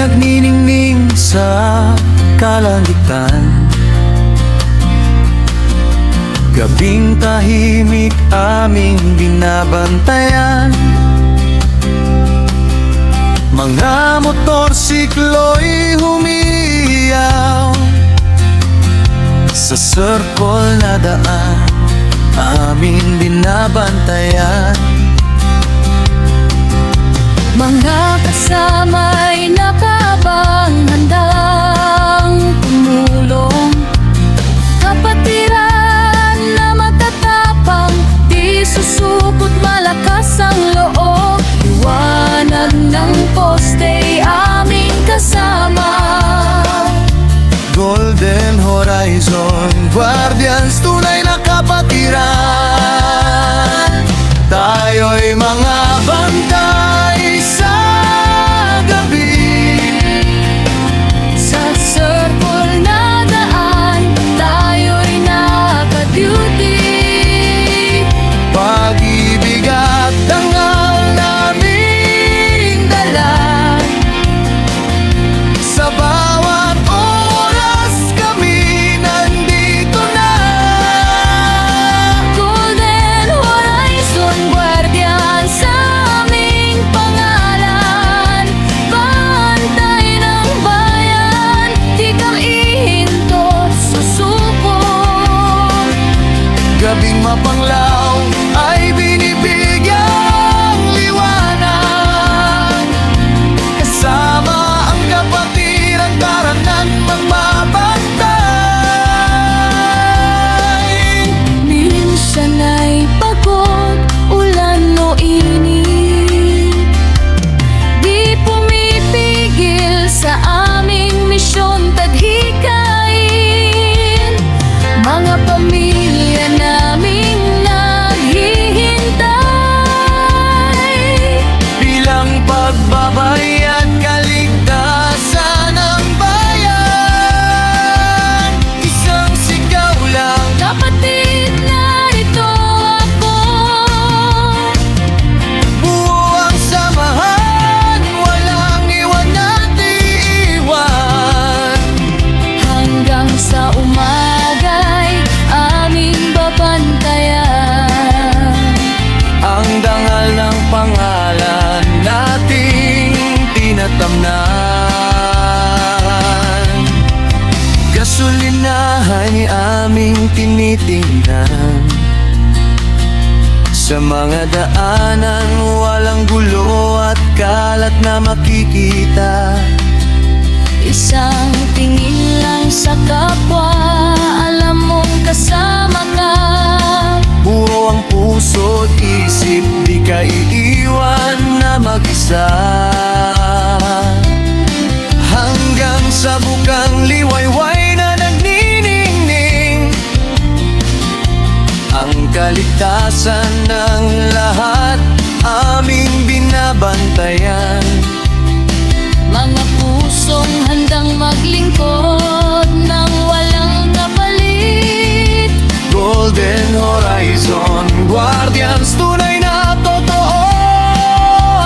nagniningning sa kalangitan. Gabing tahimik aming binabantayan. Mga motorsiklo'y humiyaw sa circle na daan aming binabantayan. Mga kasama'y nakaabang, handang tumulong. Kapatiran na matatapang, di susupot, malakas ang loob. Liwanag ng poste'y aming kasama. Golden Horizon Guardians, tunay na kapatiran. Tayo'y mga bantay sa gabi. Sa circle na daan, tayo'y naka-duty. Pag-ibig at dangal naming dala. Sa bawat oras kami nandito na. Golden Horizon Guardian, sa aming pangalan. Bantay ng bayan, di kami hinto, susuko. Gabing mapanglaw ay binibigyang liwanag. Kasama ang kapatiran, tahanan magbabantay. Minsan ay pagod, ulan o init, di pumipigil sa aming misyon tadhikain. Mga pamilya naming naghihintay. Bilang pagbabayad, kaligtasan ng bayan. Isang sigaw lang, Kapatid, narito ako. buo ang samahan. Walang iwan at iiwan. Hanggang sa umaga'y aming babantayan. Ang dangal ng pangalan nating tinatamnan. Gasolinahan aming tinitingnan. Sa mga daanan, walang gulo at kalat na makikita. Isang tingin lang sa kapwa, alam mong kasama ka. Buo ang puso't isip, di ka iiwan na mag-isa. Hanggang sa bukang liwayway na nagniningning. Ang kaligtasan ng lahat aming binabantayan. Mga pusong handang maglingkod ng walang kapalit. Golden Horizon Guardians, tunay na totoo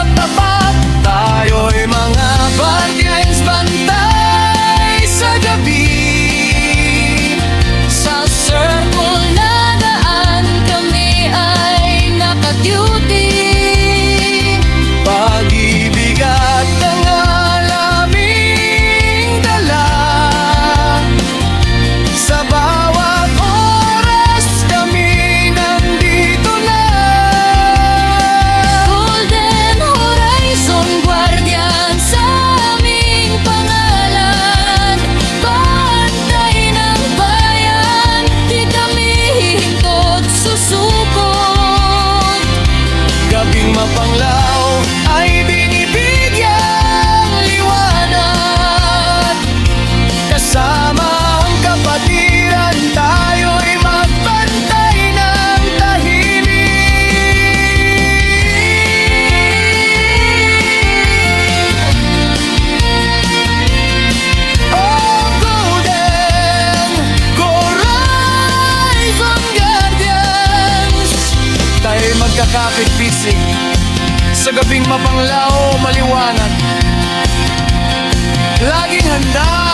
at tapat. Tayo'y mga guardians, bantay sa gabi. Sa circle na daan, kami ay naka-duty. Pag-ibig at dangal aming dala. Sa bawat oras kami nandito na. Golden Horizon Guardian, sa aming pangalan. Bantay ng bayan, di kami hintot, susukot. Gabing mapanglaw ay binibigyang liwanag. Kasama ang kapatiran, tayo'y magbantay ng tahimik. Oh, Golden Horizon Guardians, tayo'y magkakapit-bisig sa gabing mapanglaw, maliwanag. Laging handa